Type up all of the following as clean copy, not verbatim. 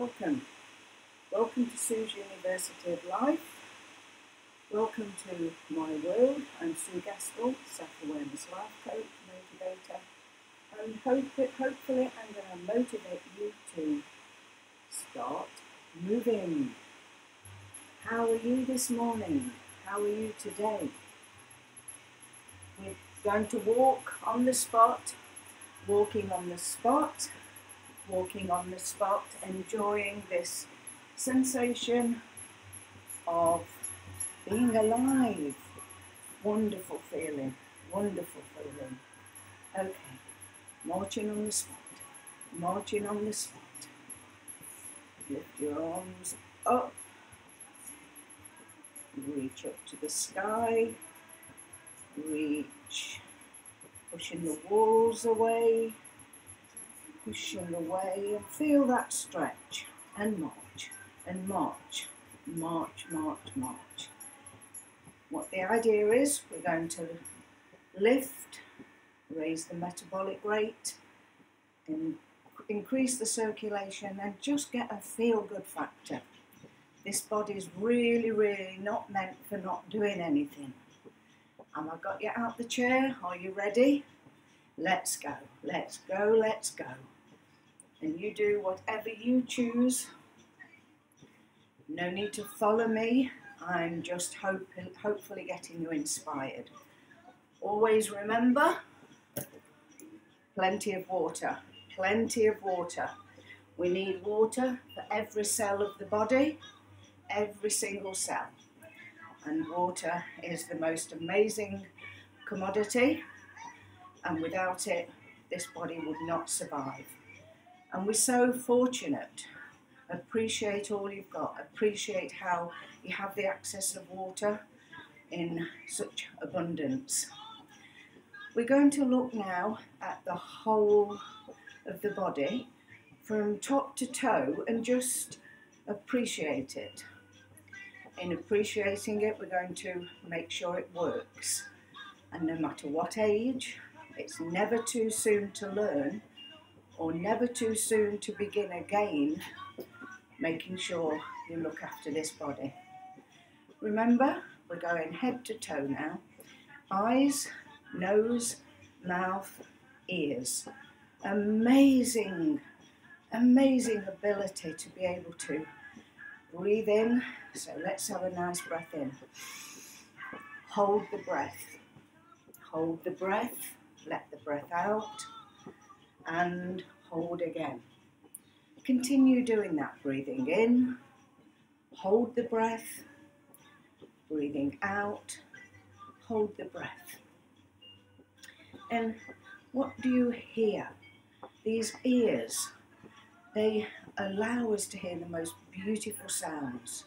Welcome. Welcome to Sue's University of Life. Welcome to my world. I'm Sue Gaskell, Self-Awareness Life Coach, Motivator, and hopefully I'm going to motivate you to start moving. How are you this morning? How are you today? We're going to walk on the spot, walking on the spot, enjoying this sensation of being alive. Wonderful feeling, wonderful feeling. Okay, marching on the spot, marching on the spot. Lift your arms up, reach up to the sky, reach, pushing the walls away, pushing away, and feel that stretch, and march, and march, march, march, march. What the idea is, we're going to lift, raise the metabolic rate, and increase the circulation, and just get a feel-good factor. This body's really not meant for not doing anything. Have I got you out the chair? Are you ready? Let's go, let's go, let's go. And you do whatever you choose. No need to follow me. I'm just hopefully getting you inspired. Always remember, plenty of water, plenty of water. We need water for every cell of the body, every single cell. And water is the most amazing commodity, and without it, this body would not survive. And we're so fortunate. Appreciate all you've got. Appreciate how you have the access of water in such abundance. We're going to look now at the whole of the body from top to toe and just appreciate it. In appreciating it, we're going to make sure it works. And no matter what age, it's never too soon to learn or never too soon to begin again, making sure you look after this body. Remember, we're going head to toe now. Eyes, nose, mouth, ears. Amazing, amazing ability to be able to breathe in. So let's have a nice breath in. Hold the breath. Hold the breath. Let the breath out. And hold again. Continue doing that, breathing in, hold the breath, breathing out, hold the breath. And what do you hear? These ears, they allow us to hear the most beautiful sounds.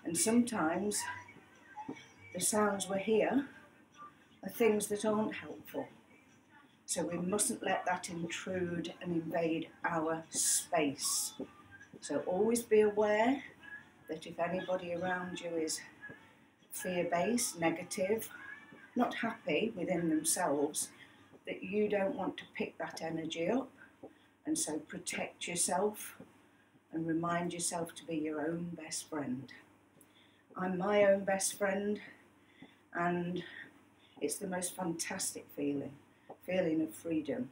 And sometimes the sounds we hear are things that aren't helpful. So we mustn't let that intrude and invade our space. So always be aware that if anybody around you is fear-based, negative, not happy within themselves, that you don't want to pick that energy up. And so protect yourself and remind yourself to be your own best friend. I'm my own best friend, and it's the most fantastic feeling of freedom.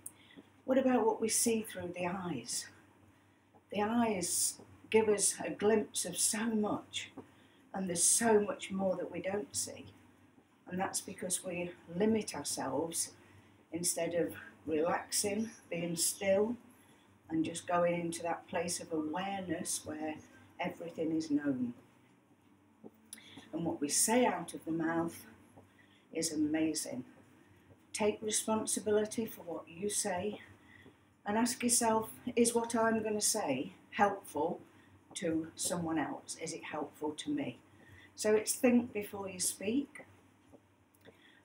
What about what we see through the eyes? The eyes give us a glimpse of so much, and there's so much more that we don't see. And that's because we limit ourselves instead of relaxing, being still, and just going into that place of awareness where everything is known. And what we say out of the mouth is amazing. Take responsibility for what you say and ask yourself, is what I'm going to say helpful to someone else? Is it helpful to me? So it's think before you speak,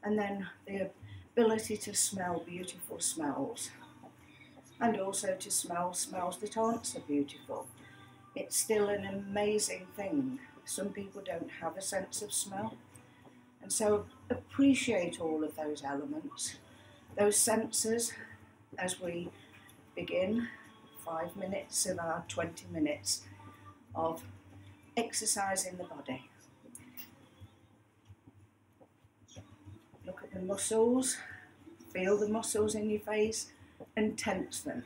and then the ability to smell beautiful smells, and also to smell smells that aren't so beautiful. It's still an amazing thing. Some people don't have a sense of smell. And so appreciate all of those elements, those senses, as we begin 5 minutes of our 20 minutes of exercising the body. Look at the muscles, feel the muscles in your face and tense them.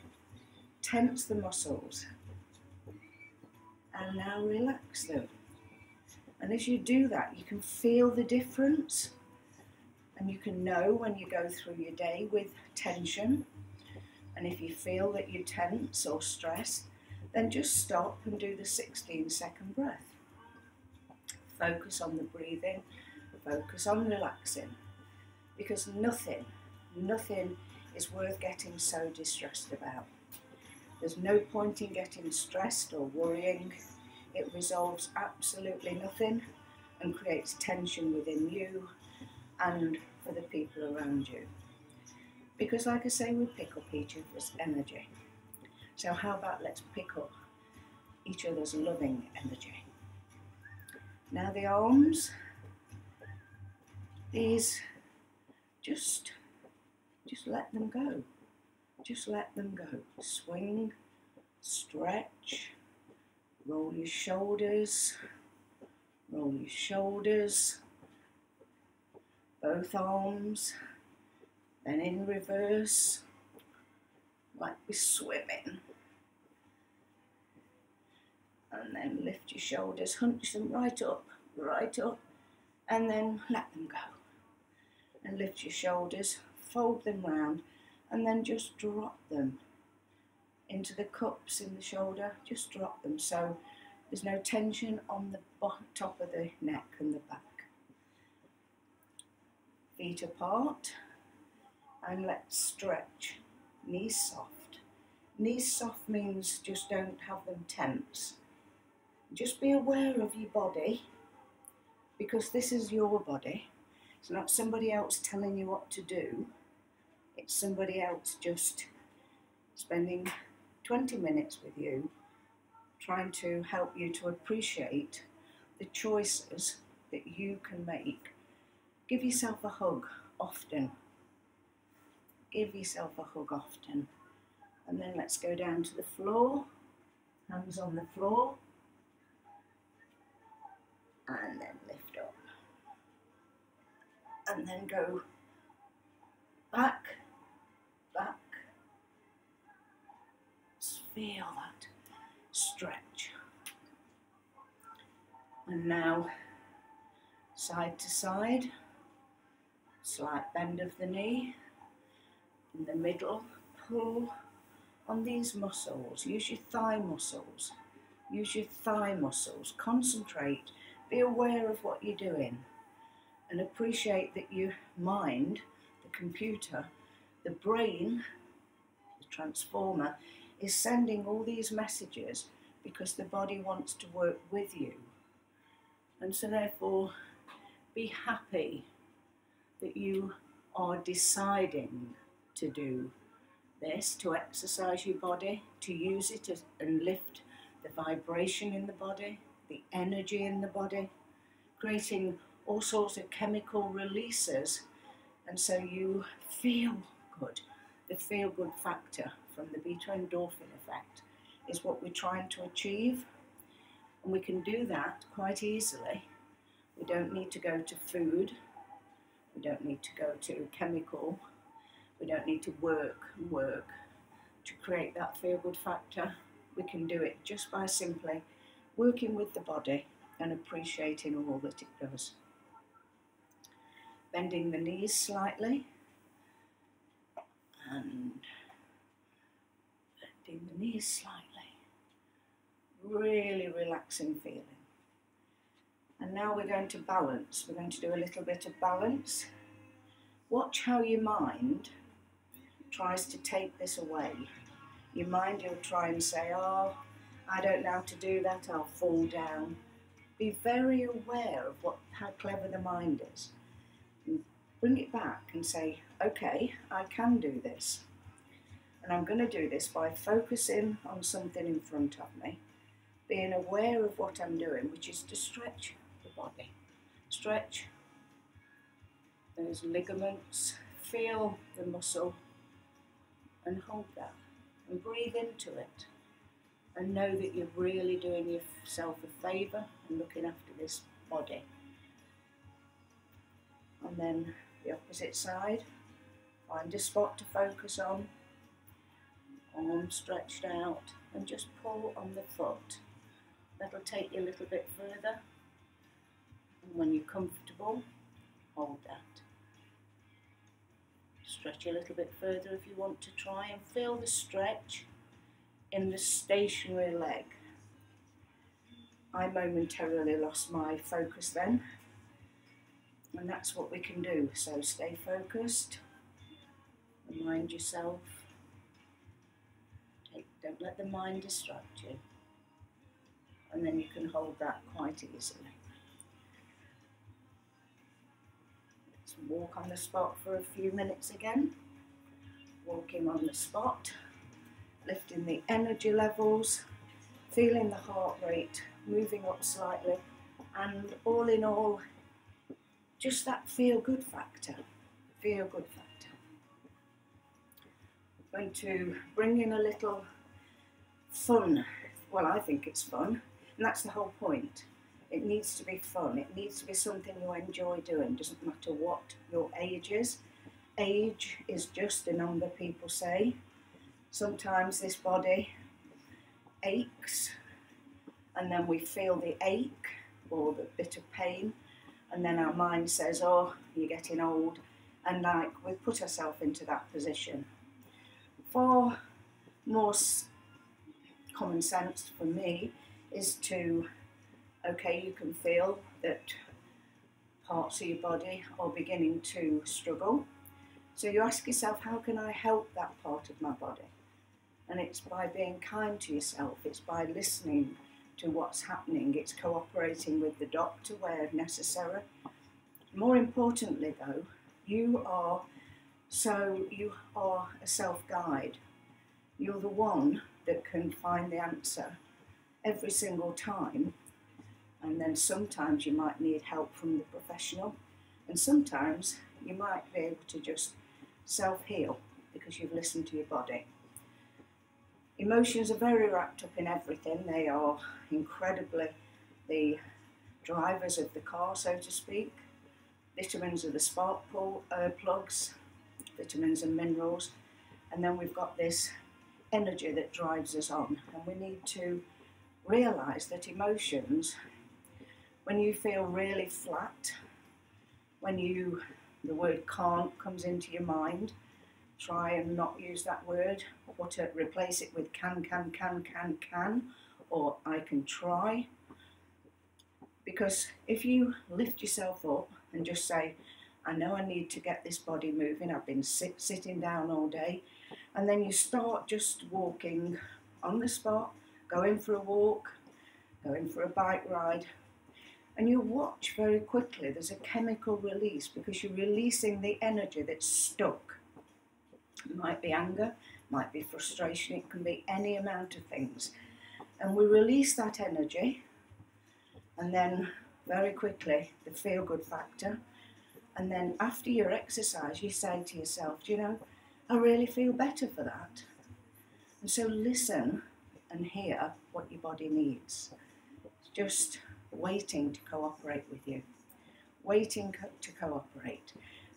Tense the muscles. And now relax them. And as you do that, you can feel the difference. And you can know when you go through your day with tension. And if you feel that you're tense or stressed, then just stop and do the 16-second breath. Focus on the breathing, focus on relaxing. Because nothing is worth getting so distressed about. There's no point in getting stressed or worrying. It resolves absolutely nothing and creates tension within you and for the people around you. Because like I say, we pick up each other's energy. So how about let's pick up each other's loving energy. Now the arms, these, just let them go. Just let them go. Swing, stretch, roll your shoulders, both arms, then in reverse, like we're swimming. And then lift your shoulders, hunch them right up, and then let them go. And lift your shoulders, fold them round, and then just drop them into the cups in the shoulder. Just drop them so there's no tension on the top of the neck and the back. Feet apart, and let's stretch. Knees soft. Knees soft means just don't have them tense. Just be aware of your body, because this is your body. It's not somebody else telling you what to do. It's somebody else just spending 20 minutes with you, trying to help you to appreciate the choices that you can make. Give yourself a hug often. Give yourself a hug often. And then let's go down to the floor. Hands on the floor. And then lift up. And then go back. Just feel that stretch. And now side to side, slight bend of the knee. In the middle, pull on these muscles. Use your thigh muscles. Use your thigh muscles. Concentrate. Be aware of what you're doing. And appreciate that your mind, the computer, the brain, the transformer, is sending all these messages because the body wants to work with you. And so therefore, be happy that you are deciding to do this, to exercise your body, to use it and lift the vibration in the body, the energy in the body, creating all sorts of chemical releases, and so you feel good. The feel-good factor from the beta-endorphin effect is what we're trying to achieve, and we can do that quite easily. We don't need to go to food, we don't need to go to chemical, we don't need to work to create that feel-good factor. We can do it just by simply working with the body and appreciating all that it does. Bending the knees slightly and bending the knees slightly. Really relaxing feeling. And now we're going to balance. We're going to do a little bit of balance. Watch how your mind tries to take this away. Your mind will try and say, oh, I don't know how to do that, I'll fall down. Be very aware of how clever the mind is. And bring it back and say, okay, I can do this. And I'm going to do this by focusing on something in front of me, being aware of what I'm doing, which is to stretch the body. Stretch those ligaments, feel the muscle, and hold that. and breathe into it. And know that you're really doing yourself a favour and looking after this body. And then the opposite side, find a spot to focus on, arm stretched out, and just pull on the foot. That'll take you a little bit further. And when you're comfortable, hold that. Stretch a little bit further if you want to try, and feel the stretch in the stationary leg. I momentarily lost my focus then, and that's what we can do. So stay focused, remind yourself, don't let the mind distract you, and then you can hold that quite easily. Let's walk on the spot for a few minutes again, walking on the spot, lifting the energy levels, feeling the heart rate moving up slightly, and all in all, just that feel-good factor. Feel-good factor. I'm going to bring in a little fun. Well, I think it's fun, and that's the whole point. It needs to be fun. It needs to be something you enjoy doing. Doesn't matter what your age is. Age is just a number, people say. Sometimes this body aches, and then we feel the ache or the bit of pain, and then our mind says, oh, you're getting old, and like we put ourselves into that position. Far more common sense for me is to, okay, you can feel that parts of your body are beginning to struggle, so you ask yourself, how can I help that part of my body? And it's by being kind to yourself, it's by listening to what's happening, it's cooperating with the doctor where necessary. More importantly though, you are a self-guide. You're the one that can find the answer every single time, and then sometimes you might need help from the professional, and sometimes you might be able to just self-heal because you've listened to your body. Emotions are very wrapped up in everything. They are incredibly the drivers of the car, so to speak. Vitamins are the spark plugs, vitamins and minerals, and then we've got this energy that drives us on, and we need to realise that emotions, when you feel really flat, when the word can't comes into your mind, try and not use that word, replace it with can, or I can try. Because if you lift yourself up and just say, I know I need to get this body moving, I've been sitting down all day, and then you start just walking on the spot, going for a walk, going for a bike ride, and you watch very quickly, there's a chemical release because you're releasing the energy that's stuck. It might be anger, might be frustration, it can be any amount of things. And we release that energy, and then very quickly the feel-good factor. And then after your exercise, you say to yourself, do you know, I really feel better for that. And so listen and hear what your body needs. It's just waiting to cooperate with you. Waiting to cooperate.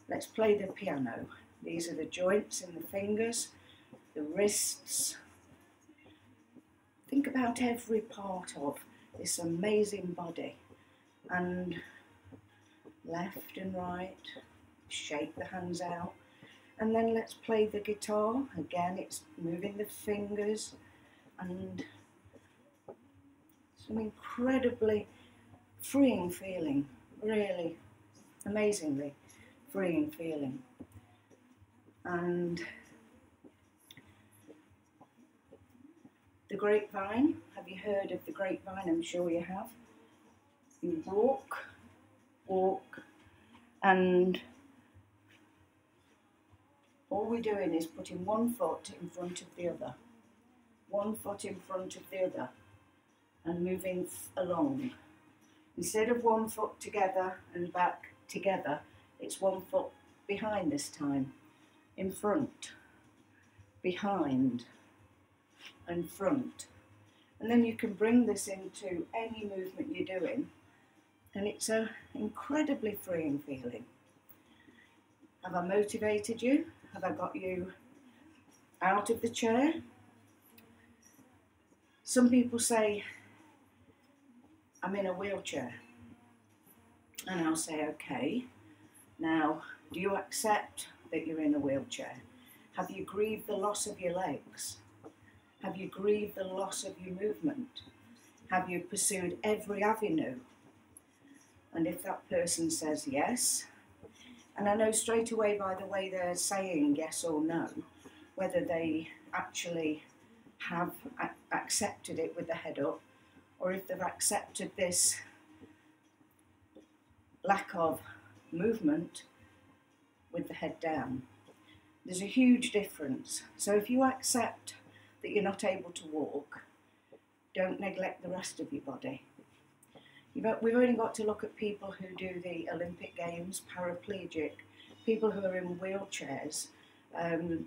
Let's play the piano. These are the joints in the fingers, the wrists. Think about every part of this amazing body, and left and right, shake the hands out, and then let's play the guitar. Again, it's moving the fingers, and some incredibly freeing feeling, really amazingly freeing feeling. And the grapevine, have you heard of the grapevine? I'm sure you have. You walk, and all we're doing is putting one foot in front of the other, one foot in front of the other, and moving along. Instead of one foot together and back together, it's one foot behind this time, in front, behind, and front. And then you can bring this into any movement you're doing, and it's an incredibly freeing feeling. Have I motivated you? Have I got you out of the chair? Some people say, I'm in a wheelchair. And I'll say, okay, now, do you accept that you're in a wheelchair? Have you grieved the loss of your legs? Have you grieved the loss of your movement? Have you pursued every avenue? And if that person says yes, and I know straight away by the way they're saying yes or no, whether they actually have accepted it with the head up, or if they've accepted this lack of movement with the head down. There's a huge difference. So if you accept that you're not able to walk, don't neglect the rest of your body. We've only got to look at people who do the Olympic Games, paraplegic, people who are in wheelchairs, and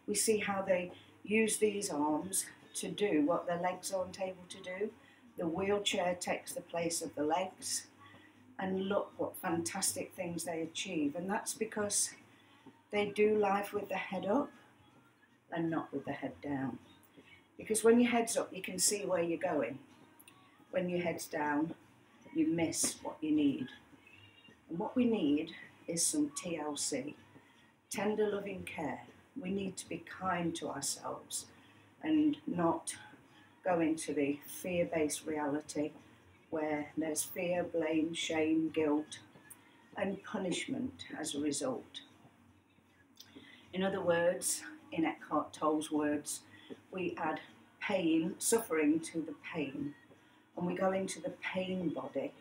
we see how they use these arms to do what their legs aren't able to do. The wheelchair takes the place of the legs, and look what fantastic things they achieve. And that's because they do life with the head up and not with the head down. Because when your head's up, you can see where you're going. When your head's down, you miss what you need. And what we need is some TLC, tender loving care. We need to be kind to ourselves and not go into the fear-based reality where there's fear, blame, shame, guilt, and punishment as a result. In other words, in Eckhart Tolle's words, we add pain, suffering to the pain, and we go into the pain body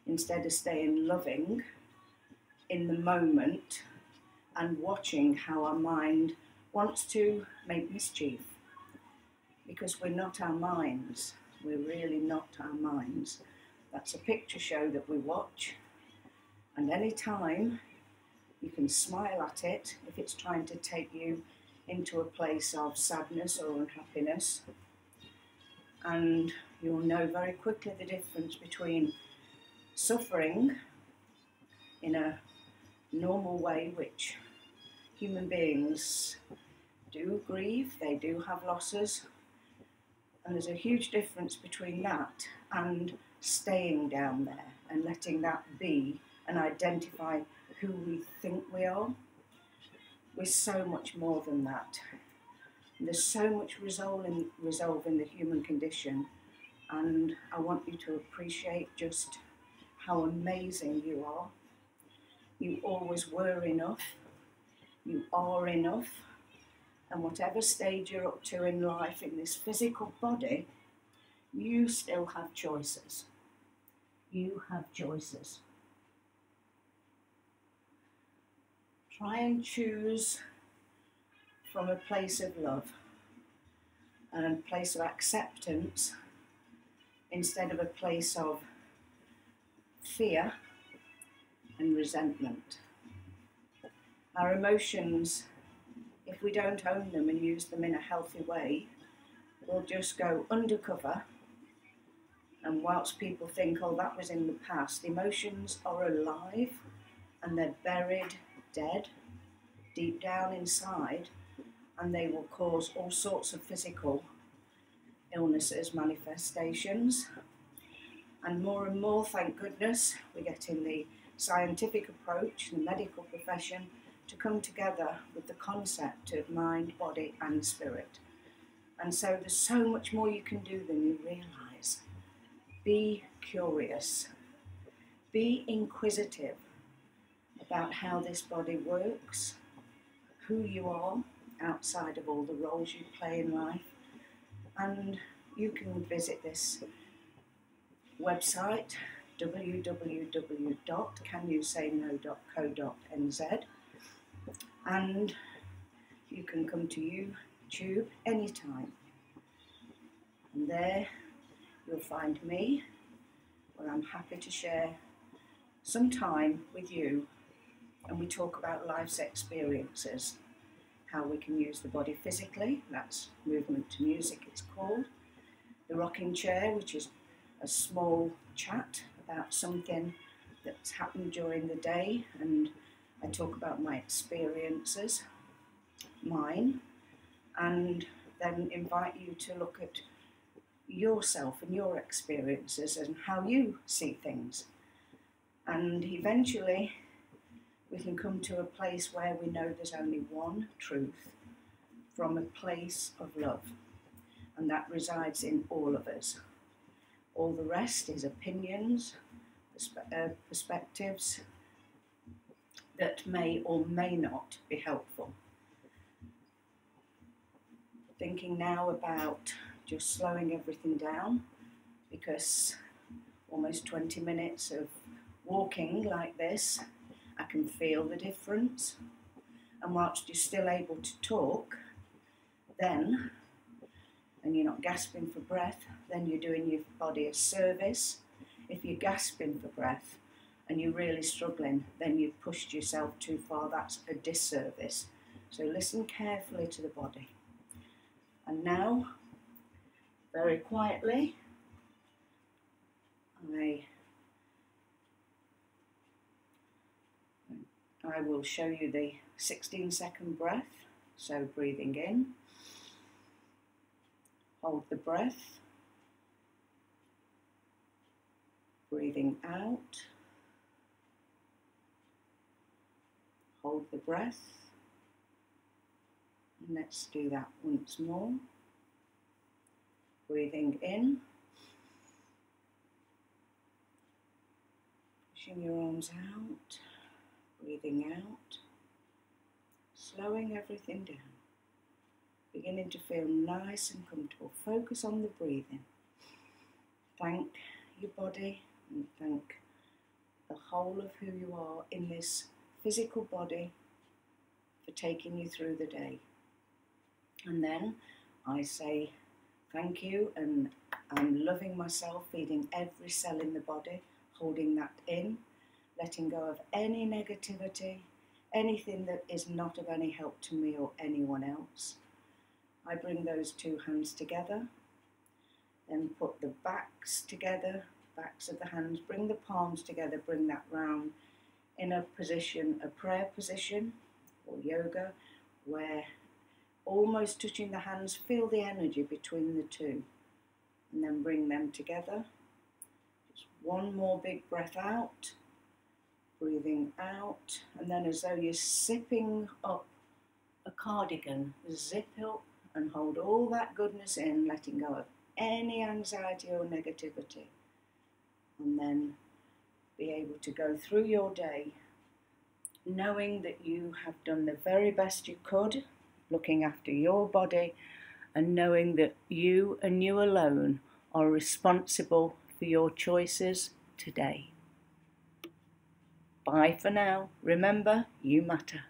instead of staying loving in the moment and watching how our mind wants to make mischief. Because we're not our minds. We're really not our minds. That's a picture show that we watch, and any time you can smile at it if it's trying to take you into a place of sadness or unhappiness, and you'll know very quickly the difference between suffering in a normal way, which human beings do grieve, they do have losses, and there's a huge difference between that and staying down there and letting that be and identify who we think we are. We're so much more than that. There's so much resolve in the human condition, and I want you to appreciate just how amazing you are. You always were enough. You are enough. And whatever stage you're up to in life, in this physical body, you still have choices. You have choices. Try and choose from a place of love and a place of acceptance instead of a place of fear and resentment. Our emotions, if we don't own them and use them in a healthy way, will just go undercover. And whilst people think, oh, that was in the past, emotions are alive and they're buried dead deep down inside, and they will cause all sorts of physical illnesses, manifestations. And more, thank goodness, we're getting the scientific approach, the medical profession, to come together with the concept of mind, body and spirit. And so there's so much more you can do than you realise. Be curious. Be inquisitive about how this body works, who you are outside of all the roles you play in life. And you can visit this website, www.canyousayno.co.nz, and you can come to YouTube anytime. And there you'll find me, where I'm happy to share some time with you, and we talk about life's experiences, how we can use the body physically. That's movement to music, it's called. The rocking chair, which is a small chat about something that's happened during the day, and I talk about my experiences, mine, and then invite you to look at yourself and your experiences and how you see things. And eventually we can come to a place where we know there's only one truth from a place of love, and that resides in all of us. All the rest is opinions, perspectives that may or may not be helpful. Thinking now about just slowing everything down, because almost 20 minutes of walking like this, I can feel the difference. And whilst you're still able to talk, then, and you're not gasping for breath, then you're doing your body a service. If you're gasping for breath and you're really struggling, then you've pushed yourself too far. That's a disservice. So listen carefully to the body. And now, very quietly, I will show you the 16-second breath. So breathing in, hold the breath, breathing out, hold the breath, and let's do that once more. Breathing in, pushing your arms out, breathing out, slowing everything down, beginning to feel nice and comfortable. Focus on the breathing. Thank your body and thank the whole of who you are in this physical body for taking you through the day. And then I say thank you, and I'm loving myself, feeding every cell in the body, holding that in, letting go of any negativity, anything that is not of any help to me or anyone else. I bring those two hands together, then put the backs together, backs of the hands, bring the palms together, bring that round in a position, a prayer position or yoga, where almost touching the hands, feel the energy between the two, and then bring them together. Just one more big breath out, breathing out, and then as though you're zipping up a cardigan, zip up and hold all that goodness in, letting go of any anxiety or negativity, and then be able to go through your day knowing that you have done the very best you could, looking after your body, and knowing that you and you alone are responsible for your choices today. Bye for now. Remember, you matter.